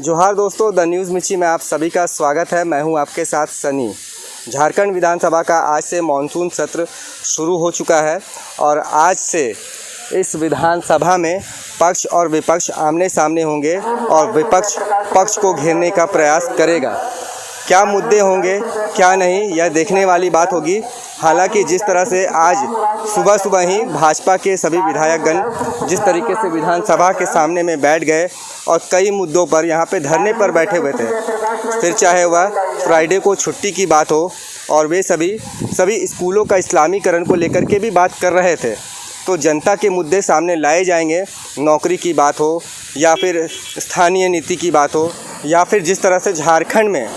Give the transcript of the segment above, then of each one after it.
जोहार दोस्तों, the news मिर्ची में आप सभी का स्वागत है। मैं हूं आपके साथ सनी। झारखंड विधानसभा का आज से मानसून सत्र शुरू हो चुका है और आज से इस विधानसभा में पक्ष और विपक्ष आमने सामने होंगे और विपक्ष पक्ष को घेरने का प्रयास करेगा। क्या मुद्दे होंगे क्या नहीं, यह देखने वाली बात होगी। हालांकि जिस तरह से आज सुबह सुबह ही भाजपा के सभी विधायकगण जिस तरीके से विधानसभा के सामने में बैठ गए और कई मुद्दों पर यहाँ पे धरने पर बैठे हुए थे, फिर चाहे वह फ्राइडे को छुट्टी की बात हो और वे सभी स्कूलों का इस्लामीकरण को लेकर के भी बात कर रहे थे, तो जनता के मुद्दे सामने लाए जाएंगे। नौकरी की बात हो या फिर स्थानीय नीति की बात हो या फिर जिस तरह से झारखंड में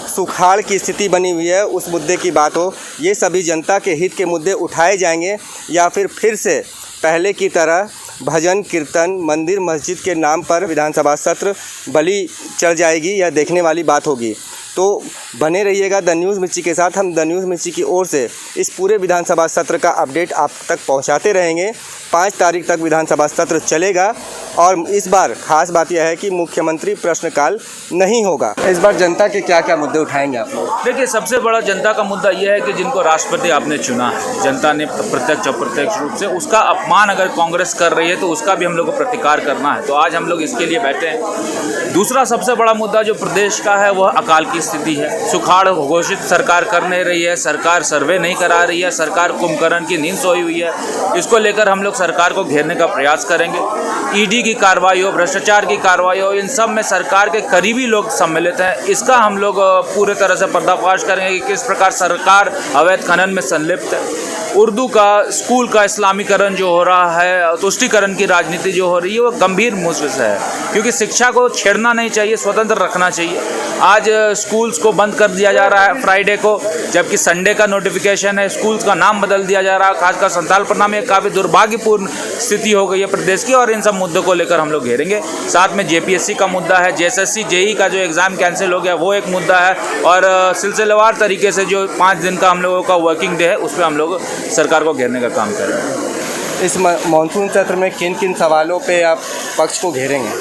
सुखाड़ की स्थिति बनी हुई है उस मुद्दे की बात हो, ये सभी जनता के हित के मुद्दे उठाए जाएंगे या फिर से पहले की तरह भजन कीर्तन मंदिर मस्जिद के नाम पर विधानसभा सत्र बलि चढ़ जाएगी, यह देखने वाली बात होगी। तो बने रहिएगा द न्यूज़ मिर्ची के साथ। हम द न्यूज़ मिर्ची की ओर से इस पूरे विधानसभा सत्र का अपडेट आप तक पहुंचाते रहेंगे। 5 तारीख तक विधानसभा सत्र चलेगा और इस बार खास बात यह है कि मुख्यमंत्री प्रश्नकाल नहीं होगा। इस बार जनता के क्या क्या मुद्दे उठाएंगे आप लोग? देखिए, सबसे बड़ा जनता का मुद्दा यह है कि जिनको राष्ट्रपति आपने चुना है, जनता ने प्रत्यक्ष अप्रत्यक्ष रूप से, उसका अपमान अगर कांग्रेस कर रही है तो उसका भी हम लोग को प्रतिकार करना है। तो आज हम लोग इसके लिए बैठे हैं। दूसरा सबसे बड़ा मुद्दा जो प्रदेश का है वह अकाल की स्थिति है। सुखाड़ घोषित सरकार कर नहीं रही है, सरकार सर्वे नहीं करा रही है, सरकार कुंभकर्ण की नींद सोई हुई है। इसको लेकर हम लोग सरकार को घेरने का प्रयास करेंगे। ईडी की कार्रवाई हो, भ्रष्टाचार की कार्रवाई हो, इन सब में सरकार के करीबी लोग सम्मिलित हैं। इसका हम लोग पूरे तरह से पर्दाफाश करेंगे कि किस प्रकार सरकार अवैध खनन में संलिप्त है। उर्दू का स्कूल का इस्लामीकरण जो हो रहा है, तुष्टीकरण की राजनीति जो हो रही है, वो गंभीर मुद्दे है, क्योंकि शिक्षा को छेड़ना नहीं चाहिए, स्वतंत्र रखना चाहिए। आज स्कूल्स को बंद कर दिया जा रहा है फ्राइडे को, जबकि संडे का नोटिफिकेशन है। स्कूल्स का नाम बदल दिया जा रहा है, खासकर संथाल प्रणाम में काफ़ी दुर्भाग्यपूर्ण स्थिति हो गई है प्रदेश की, और इन सब मुद्दों को लेकर हम लोग घेरेंगे। साथ में जेपीएससी का मुद्दा है, जेएसएससी जेई का जो एग्ज़ाम कैंसिल हो गया वो एक मुद्दा है, और सिलसिलेवार तरीके से जो 5 दिन का हम लोगों का वर्किंग डे है उस पर हम लोग सरकार को घेरने का काम कर रहे हैं। इस मानसून सत्र में किन किन सवालों पे आप पक्ष को घेरेंगे?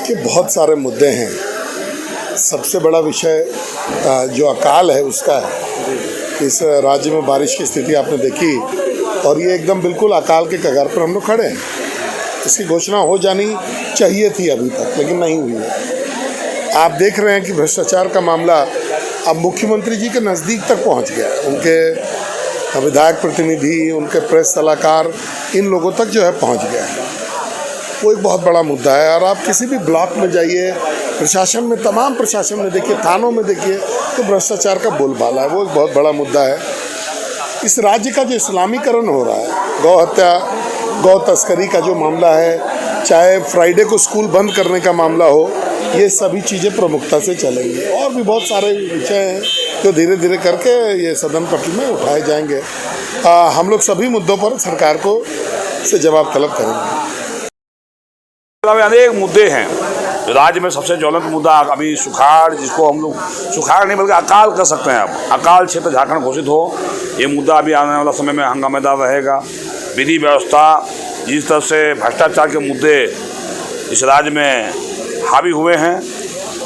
कि बहुत सारे मुद्दे हैं। सबसे बड़ा विषय जो अकाल है उसका है। इस राज्य में बारिश की स्थिति आपने देखी और ये एकदम बिल्कुल अकाल के कगार पर हम लोग खड़े हैं। इसकी घोषणा हो जानी चाहिए थी अभी तक, लेकिन नहीं हुई है। आप देख रहे हैं कि भ्रष्टाचार का मामला अब मुख्यमंत्री जी के नज़दीक तक पहुंच गया है। उनके विधायक प्रतिनिधि, उनके प्रेस सलाहकार, इन लोगों तक जो है पहुंच गया है। वो एक बहुत बड़ा मुद्दा है। और आप किसी भी ब्लॉक में जाइए, प्रशासन में, तमाम प्रशासन में देखिए, थानों में देखिए, तो भ्रष्टाचार का बोलबाला है। वो एक बहुत बड़ा मुद्दा है। इस राज्य का जो इस्लामीकरण हो रहा है, गौ हत्या, गौ तस्करी का जो मामला है, चाहे फ्राइडे को स्कूल बंद करने का मामला हो, ये सभी चीज़ें प्रमुखता से चलेंगी। और भी बहुत सारे विषय हैं जो धीरे धीरे करके ये सदन पटल में उठाए जाएंगे। हम लोग सभी मुद्दों पर सरकार को से जवाब तलब करेंगे। अनेक मुद्दे हैं। राज्य में सबसे ज्वलंत मुद्दा अभी सुखाड़, जिसको हम लोग सुखाड़ नहीं बल्कि अकाल कर सकते हैं। अब अकाल क्षेत्र झारखंड घोषित हो, ये मुद्दा अभी आने वाला समय में हंगामेदार रहेगा। विधि व्यवस्था, जिस तरह से भ्रष्टाचार के मुद्दे इस राज्य में हावी हुए हैं,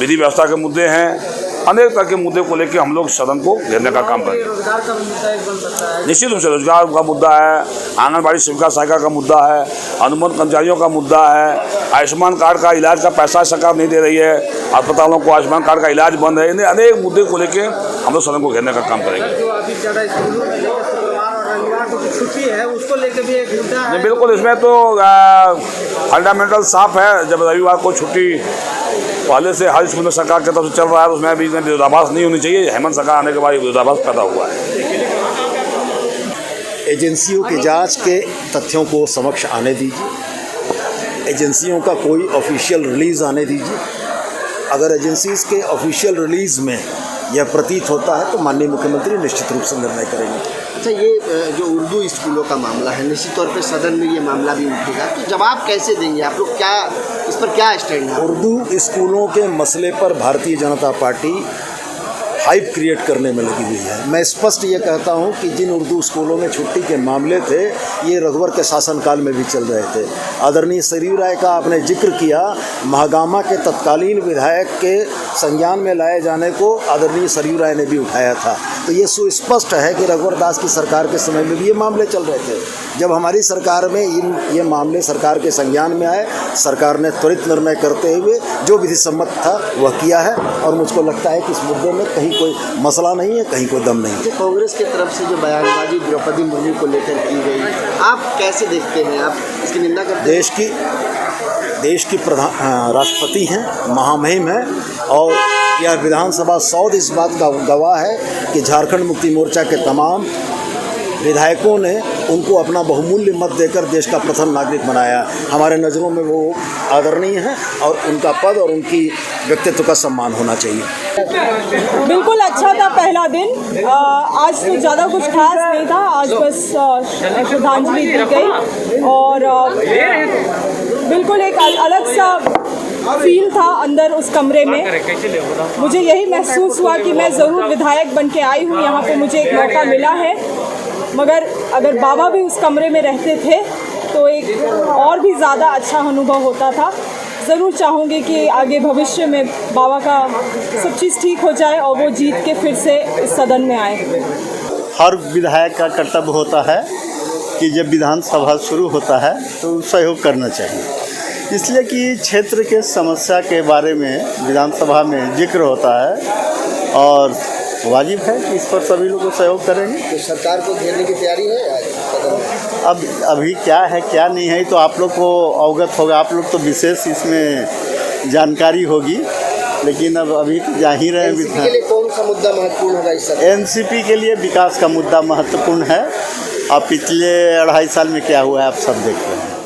विधि व्यवस्था के मुद्दे हैं, अनेक तरह के मुद्दे को लेकर हम लोग सदन को घेरने का काम करेंगे। रोजगार का मुद्दा एक बन सकता है। निश्चित रूप से रोजगार का मुद्दा है, आंगनबाड़ी सेविका सहायिका का मुद्दा है, अनुबंध कर्मचारियों का मुद्दा है, आयुष्मान कार्ड का इलाज का पैसा सरकार नहीं दे रही है, अस्पतालों को आयुष्मान कार्ड का इलाज बंद है। इन्हें अनेक मुद्दे को लेकर हम लोग सदन को घेरने का काम करेंगे। जो अभी ज़्यादा स्कूलों में शुक्रवार और रविवार को छुट्टी है, उसको लेकर भी एक मुद्दा है। बिल्कुल, इसमें तो फंडामेंटल साफ है। जब रविवार को छुट्टी पहले से हर स्कूल में सरकार की तरफ से चल रहा है, उसमें भी विरोधाभास नहीं होनी चाहिए। हेमंत सरकार आने के बाद विरोधाभास पैदा हुआ है। एजेंसियों की जांच के तथ्यों को समक्ष आने दीजिए। एजेंसियों का कोई ऑफिशियल रिलीज़ आने दीजिए। अगर एजेंसीज़ के ऑफिशियल रिलीज़ में यह प्रतीत होता है तो माननीय मुख्यमंत्री निश्चित रूप से निर्णय करेंगे। अच्छा, ये जो उर्दू स्कूलों का मामला है, निश्चित तौर पे सदन में ये मामला भी उठेगा, तो जवाब कैसे देंगे आप लोग? क्या इस पर क्या स्टैंड है? उर्दू स्कूलों के मसले पर Bharatiya Janata party hype create करने में लगी हुई है। मैं स्पष्ट ये कहता हूँ कि जिन उर्दू स्कूलों में छुट्टी के मामले थे ये रघुवर के शासनकाल में भी चल रहे थे। आदरणीय सरयू राय का आपने जिक्र किया, महागामा के तत्कालीन विधायक के संज्ञान में लाए जाने को आदरणीय सरयू राय ने भी उठाया था। तो ये सुस्पष्ट है कि रघुवर दास की सरकार के समय में भी ये मामले चल रहे थे। जब हमारी सरकार में ये मामले सरकार के संज्ञान में आए, सरकार ने त्वरित निर्णय करते हुए जो विधि सम्मत था वह किया है और मुझको लगता है कि इस मुद्दे में कहीं कोई मसला नहीं है, कहीं कोई दम नहीं है। कांग्रेस की तरफ से जो बयानबाजी द्रौपदी मुर्मू को लेकर की गई, आप कैसे देखते हैं? आप इसकी निंदा करते हैं? देश की प्रधान राष्ट्रपति हैं, महामहिम हैं और यह विधानसभा 100 इस बात का गवाह है कि झारखंड मुक्ति मोर्चा के तमाम विधायकों ने उनको अपना बहुमूल्य मत देकर देश का प्रथम नागरिक बनाया। हमारे नज़रों में वो आदरणीय हैं और उनका पद और उनकी व्यक्तित्व का सम्मान होना चाहिए। बिल्कुल अच्छा था पहला दिन। आज तो ज़्यादा कुछ खास नहीं था, आज बस श्रद्धांजलि दी गई और बिल्कुल एक अलग सा फील था अंदर उस कमरे में। मुझे यही महसूस हुआ कि मैं ज़रूर विधायक बन के आई हूँ, यहाँ पे मुझे एक मौका मिला है, मगर अगर बाबा भी उस कमरे में रहते थे तो एक और भी ज़्यादा अच्छा अनुभव होता था। ज़रूर चाहूँगी कि आगे भविष्य में बाबा का सब चीज़ ठीक हो जाए और वो जीत के फिर से इस सदन में आए। हर विधायक का कर्तव्य होता है कि जब विधानसभा शुरू होता है तो सहयोग करना चाहिए, इसलिए कि क्षेत्र के समस्या के बारे में विधानसभा में जिक्र होता है और वाजिब है कि इस पर सभी लोग सहयोग करेंगे। तो सरकार को घेरने की तैयारी है अब अभी क्या है क्या नहीं है तो आप लोग को अवगत होगा, आप लोग तो विशेष इसमें जानकारी होगी, लेकिन अब अभी जाहिर है एनसीपी के लिए कौन सा मुद्दा महत्वपूर्ण होगा इस समय? एनसीपी के लिए विकास का मुद्दा महत्वपूर्ण है। अब पिछले 2.5 साल में क्या हुआ है आप सब देख रहे हैं।